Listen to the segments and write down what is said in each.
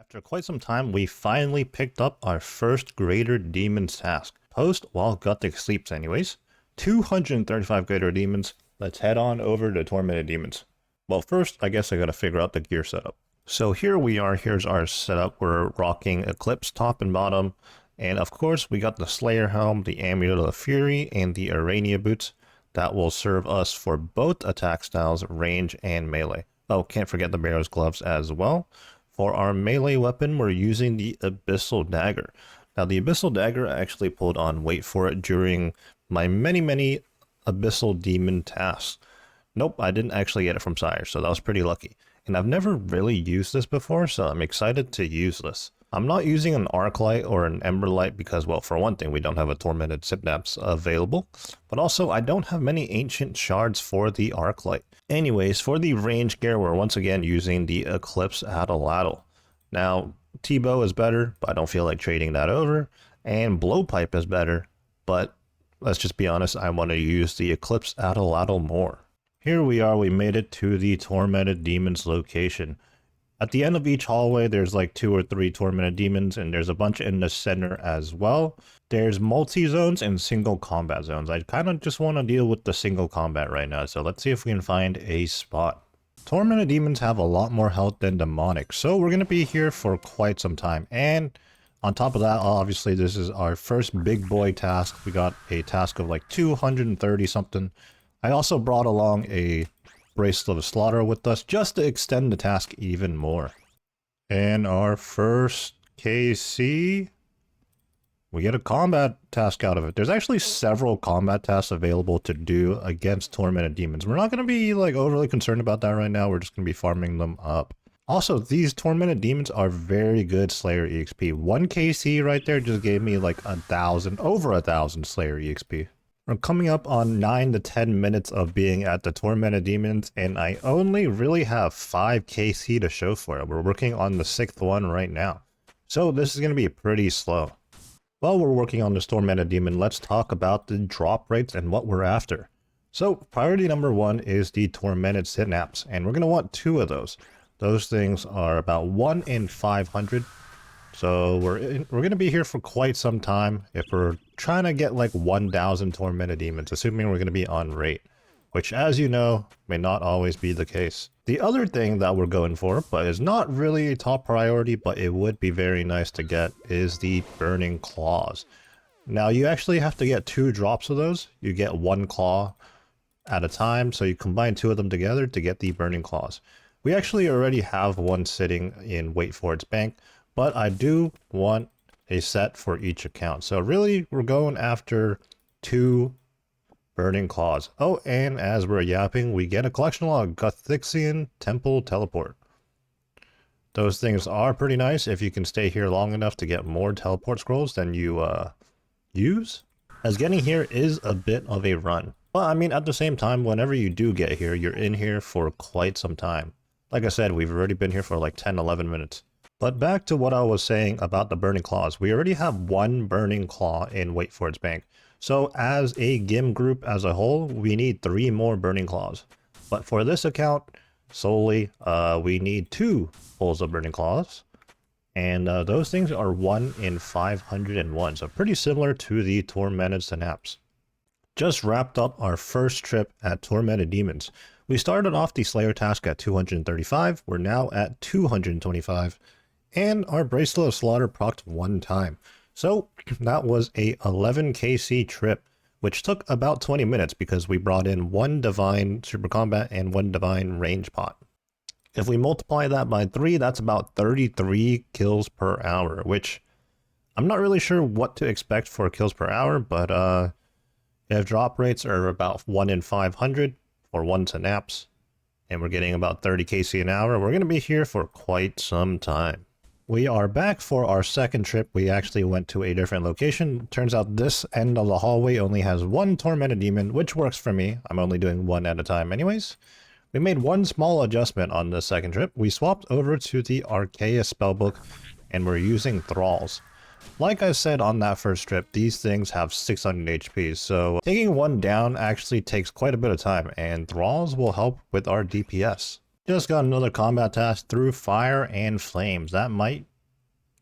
After quite some time, we finally picked up our first Greater Demons task. Post while Guthic sleeps anyways. 235 Greater Demons. Let's head on over to Tormented Demons. Well, first, I guess I gotta figure out the gear setup. So here we are, here's our setup. We're rocking Eclipse top and bottom. And of course, we got the Slayer helm, the Amulet of Fury, and the Arania boots. That will serve us for both attack styles, range and melee. Oh, can't forget the Bear's gloves as well. For our melee weapon, we're using the Abyssal Dagger. Now, the Abyssal Dagger I actually pulled on wait for it during my many Abyssal Demon tasks. Nope, I didn't actually get it from Sire, so that was pretty lucky. And I've never really used this before, so I'm excited to use this. I'm not using an Arc Light or an Ember Light because, well, for one thing, we don't have a Tormented Synapse available. But also, I don't have many Ancient Shards for the Arc Light. Anyways, for the range gear, we're once again using the Eclipse Atlatl. Now, T-Bow is better, but I don't feel like trading that over. And Blowpipe is better, but let's just be honest, I want to use the Eclipse Atlatl more. Here we are, we made it to the Tormented Demons location. At the end of each hallway, there's like 2 or 3 Tormented Demons, and there's a bunch in the center as well. There's multi-zones and single combat zones. I kind of just want to deal with the single combat right now, so let's see if we can find a spot. Tormented Demons have a lot more health than Demonic, so we're going to be here for quite some time. And on top of that, obviously, this is our first big boy task. We got a task of like 230 something. I also brought along a Bracelet of Slaughter with us just to extend the task even more. And our first KC, we get a combat task out of it. There's actually several combat tasks available to do against Tormented Demons. We're not going to be like overly concerned about that right now. We're just going to be farming them up. Also, these Tormented Demons are very good Slayer EXP. 1 KC right there just gave me like over 1,000 Slayer EXP. We're coming up on 9 to 10 minutes of being at the Tormented Demons, and I only really have 5 KC to show for it. We're working on the 6th one right now. So this is going to be pretty slow. While we're working on this Tormented Demon, let's talk about the drop rates and what we're after. So priority number 1 is the Tormented Synapse, and we're going to want 2 of those. Those things are about 1 in 500. So we're going to be here for quite some time if we're trying to get like 1,000 Tormented Demons, assuming we're going to be on rate, which, as you know, may not always be the case. The other thing that we're going for, but is not really a top priority, but it would be very nice to get, is the Burning Claws. Now, you actually have to get 2 drops of those. You get 1 claw at a time, so you combine 2 of them together to get the Burning Claws. We actually already have 1 sitting in Wait For Its bank, but I do want a set for each account. So really, we're going after 2 Burning Claws. Oh, and as we're yapping, we get a collection log, Gothixian Temple Teleport. Those things are pretty nice if you can stay here long enough to get more teleport scrolls than you use. As getting here is a bit of a run. But I mean, at the same time, whenever you do get here, you're in here for quite some time. Like I said, we've already been here for like 10-11 minutes. But back to what I was saying about the Burning Claws. We already have 1 Burning Claw in Wait For Its bank. So as a GIM group as a whole, we need 3 more Burning Claws. But for this account solely, we need 2 pulls of Burning Claws. And those things are 1 in 501. So pretty similar to the Tormented Synapse. Just wrapped up our first trip at Tormented Demons. We started off the Slayer task at 235. We're now at 225. And our Bracelet of Slaughter procced 1 time. So that was a 11 KC trip, which took about 20 minutes because we brought in 1 Divine Super Combat and 1 Divine Range pot. If we multiply that by 3, that's about 33 kills per hour, which I'm not really sure what to expect for kills per hour, but if drop rates are about 1 in 500 for 1 Synapse, and we're getting about 30 KC an hour, we're going to be here for quite some time. We are back for our second trip. We actually went to a different location. Turns out this end of the hallway only has 1 Tormented Demon, which works for me. I'm only doing 1 at a time anyways. We made 1 small adjustment on the second trip. We swapped over to the Arceus spellbook, and we're using Thralls. Like I said on that first trip, these things have 600 HP, so taking 1 down actually takes quite a bit of time, and Thralls will help with our DPS. Just got another combat task through Fire and Flames. That might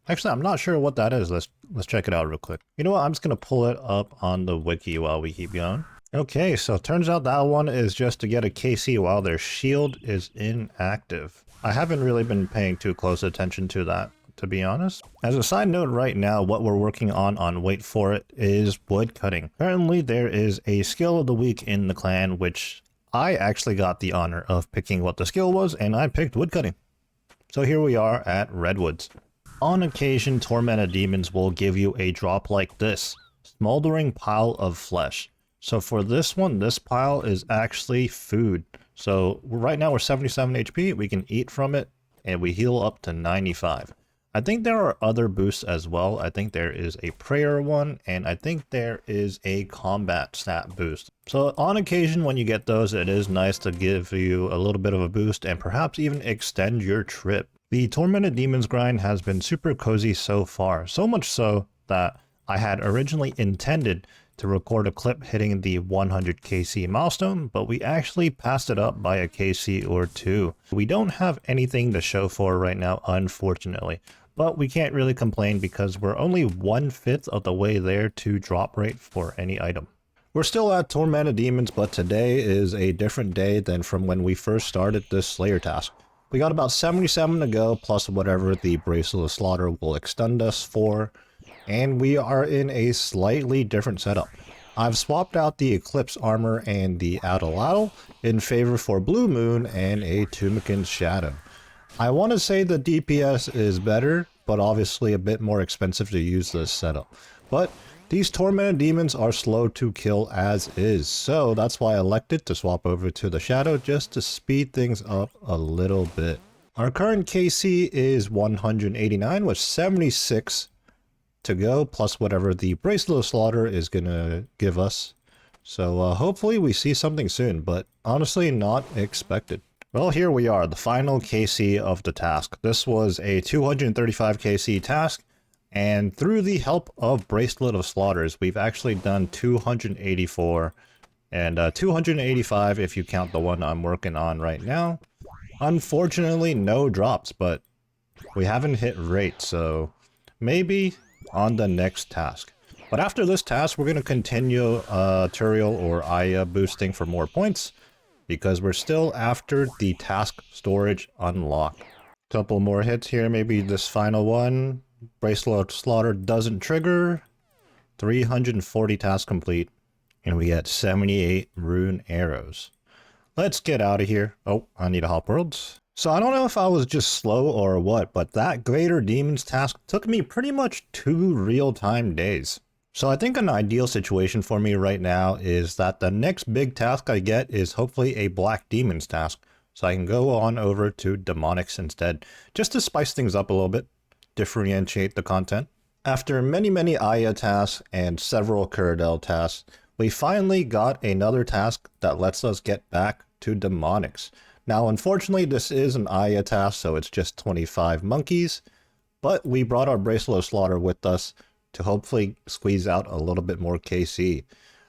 Actually, I'm not sure what that is. Let's check it out real quick. You know what? I'm just gonna pull it up on the wiki while we keep going. Okay, so it turns out that one is just to get a KC while their shield is inactive. I haven't really been paying too close attention to that, to be honest. As a side note right now, what we're working on wait for it, is wood cutting. Currently, there is a skill of the week in the clan, which I actually got the honor of picking what the skill was, and I picked wood cutting. So here we are at Redwoods. On occasion, Tormented demons will give you a drop like this, smoldering pile of flesh. So for this one, this pile is actually food. So right now we're 77 HP, we can eat from it, and we heal up to 95. I think there are other boosts as well. I think there is a prayer one, and I think there is a combat stat boost. So on occasion when you get those, it is nice to give you a little bit of a boost and perhaps even extend your trip. The Tormented Demons grind has been super cozy so far, so much so that I had originally intended to record a clip hitting the 100 KC milestone, but we actually passed it up by a KC or two. We don't have anything to show for right now, unfortunately, but we can't really complain because we're only 1/5 of the way there to drop rate for any item. We're still at Tormented Demons, but today is a different day than from when we first started this Slayer task. We got about 77 to go, plus whatever the Bracelet of Slaughter will extend us for, and we are in a slightly different setup. I've swapped out the Eclipse armor and the Atlatl in favor for Blue Moon and a Tumikin's Shadow. I want to say the DPS is better, but obviously a bit more expensive to use this setup. But these Tormented Demons are slow to kill as is, so that's why I elected to swap over to the Shadow just to speed things up a little bit. Our current KC is 189 with 76 to go, plus whatever the Bracelet of Slaughter is gonna give us. So hopefully we see something soon, but honestly not expected. Well, here we are, the final KC of the task. This was a 235 KC task, and through the help of Bracelet of Slaughters, we've actually done 284 and 285 if you count the one I'm working on right now. Unfortunately, no drops, but we haven't hit rate, so maybe on the next task. But after this task, we're going to continue Turael or Aya boosting for more points, because we're still after the task storage unlock. Couple more hits here, maybe this final one. Bracelet of Slaughter doesn't trigger. 340 tasks complete, and we get 78 rune arrows. Let's get out of here. Oh, I need a hop worlds. So I don't know if I was just slow or what, but that Greater Demons task took me pretty much 2 real-time days. So I think an ideal situation for me right now is that the next big task I get is hopefully a Black Demons task, so I can go on over to Demonics instead, just to spice things up a little bit, differentiate the content. After many Aya tasks and several Turael tasks, we finally got another task that lets us get back to Demonics. Now, unfortunately, this is an Aya task, so it's just 25 monkeys, but we brought our Bracelet of Slaughter with us to hopefully squeeze out a little bit more KC.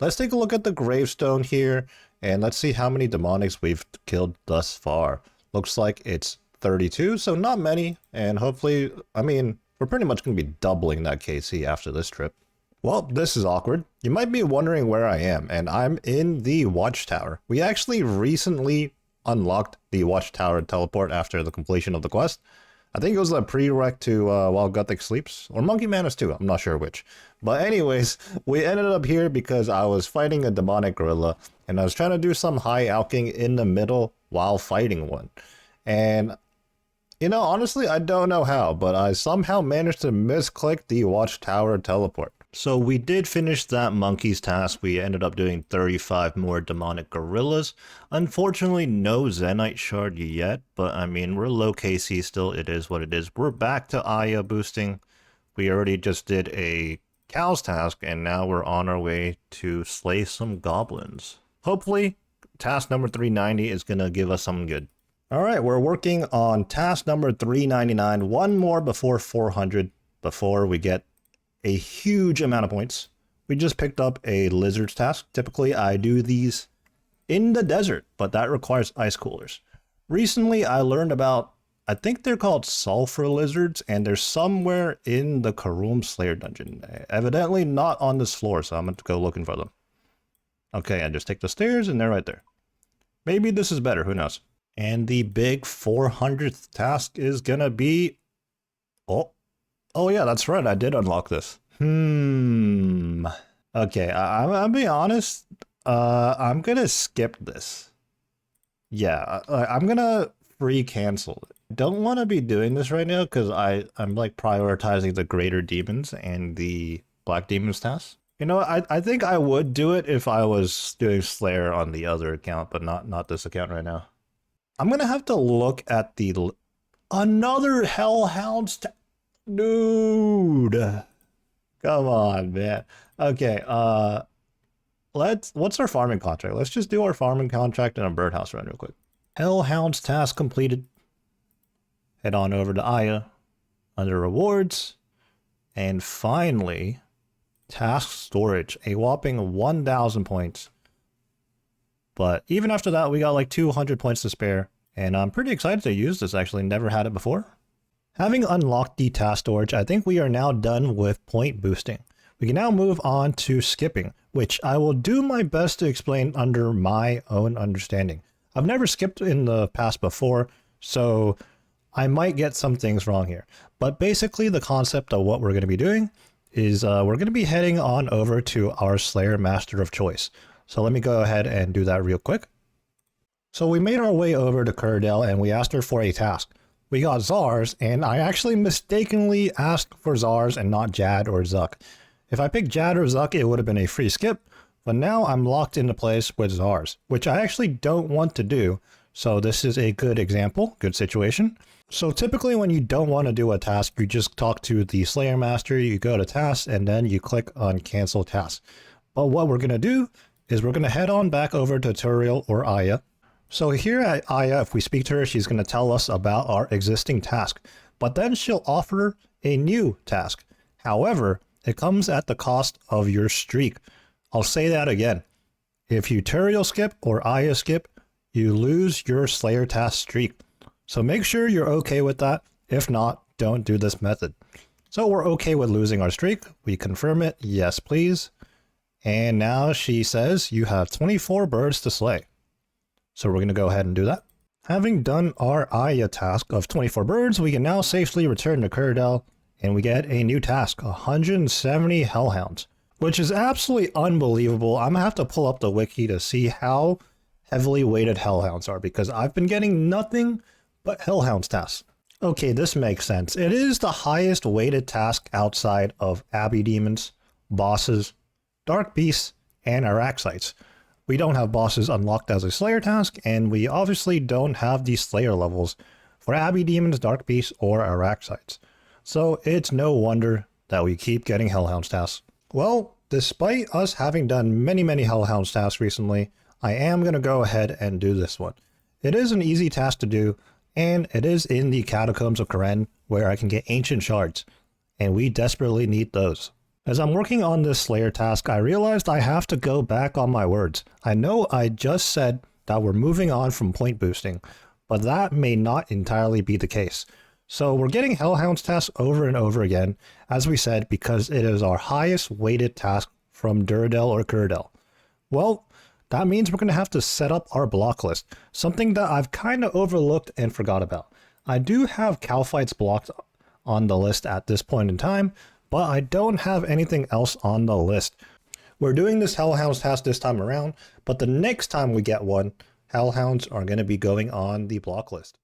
Let's take a look at the gravestone here, and let's see how many Demonics we've killed thus far. Looks like it's 32, so not many, and hopefully, I mean, we're pretty much going to be doubling that KC after this trip. Well, this is awkward. You might be wondering where I am, and I'm in the Watchtower. We actually recently unlocked the Watchtower teleport after the completion of the quest. I think it was a prereq to While Gothic Sleeps, or Monkey Manus 2, I'm not sure which. But anyways, we ended up here because I was fighting a demonic gorilla, and I was trying to do some high alching in the middle while fighting one. And, you know, honestly, I don't know how, but I somehow managed to misclick the Watchtower teleport. So we did finish that monkey's task. We ended up doing 35 more demonic gorillas. Unfortunately, no zenyte shard yet, but I mean, we're low KC still. It is what it is. We're back to Aya boosting. We already just did a cow's task, and now we're on our way to slay some goblins. Hopefully, task number 390 is going to give us something good. All right, we're working on task number 399. One more before 400, before we get a huge amount of points. We just picked up a lizards task. Typically I do these in the desert, but that requires ice coolers. Recently I learned about I think they're called sulfur lizards, and they're somewhere in the Karum Slayer dungeon. Evidently not on this floor, so I'm going to go looking for them. Okay, I just take the stairs, and they're right there. Maybe this is better, who knows? And the big 400th task is going to be... Oh yeah, that's right, I did unlock this. Okay, I'll be honest, I'm going to skip this. Yeah, I'm going to free cancel it. Don't want to be doing this right now because I'm like prioritizing the greater demons and the black demons tasks. You know, I think I would do it if I was doing Slayer on the other account, but not this account right now. I'm gonna have to look at the another Hellhounds. Dude, come on, man. Okay, what's our farming contract? Let's just do our farming contract in a birdhouse run real quick. Hellhounds task completed. Head on over to Aya under rewards, and finally, task storage, a whopping 1,000 points. But even after that, we got like 200 points to spare, and I'm pretty excited to use this. Actually, never had it before. Having unlocked the task storage, I think we are now done with point boosting. We can now move on to skipping, which I will do my best to explain under my own understanding. I've never skipped in the past before, so I might get some things wrong here. But basically the concept of what we're going to be doing is we're going to be heading on over to our Slayer Master of Choice. So let me go ahead and do that real quick. So we made our way over to Turael and we asked her for a task. We got Zars, and I actually mistakenly asked for Zars and not Jad or Zuck. If I picked Jad or Zuck, it would have been a free skip, but now I'm locked into place with Zars, which I actually don't want to do. So this is a good example, good situation. So typically when you don't want to do a task, you just talk to the Slayer Master, you go to tasks, and then you click on cancel task. But what we're going to do is we're going to head on back over to Turael or Aya. So here at Aya, if we speak to her, she's going to tell us about our existing task, but then she'll offer a new task. However, it comes at the cost of your streak. I'll say that again. If you Turael skip or Aya skip, you lose your Slayer task streak. So make sure you're okay with that. If not, don't do this method. So we're okay with losing our streak. We confirm it. Yes, please. And now she says you have 24 birds to slay. So we're going to go ahead and do that. Having done our Aya task of 24 birds, we can now safely return to Turael and we get a new task, 170 Hellhounds, which is absolutely unbelievable. I'm going to have to pull up the wiki to see how heavily weighted Hellhounds are because I've been getting nothing but Hellhounds tasks. Okay, this makes sense. It is the highest weighted task outside of Abbey Demons, bosses, Dark Beasts, and Araxites. We don't have bosses unlocked as a Slayer task, and we obviously don't have the Slayer levels for Abbey Demons, Dark Beasts, or Araxites. So it's no wonder that we keep getting Hellhounds tasks. Well, despite us having done many Hellhounds tasks recently, I am going to go ahead and do this one. It is an easy task to do, and it is in the Catacombs of Karen where I can get ancient shards, and we desperately need those. As I'm working on this Slayer task, I realized I have to go back on my words. I know I just said that we're moving on from point boosting, but that may not entirely be the case. So we're getting Hellhounds tasks over and over again, as we said, because it is our highest weighted task from Turael or Turael. Well, that means we're going to have to set up our block list, something that I've kind of overlooked and forgot about. I do have cow fights blocked on the list at this point in time, but I don't have anything else on the list. We're doing this Hellhounds task this time around, but the next time we get one, Hellhounds are going to be going on the block list.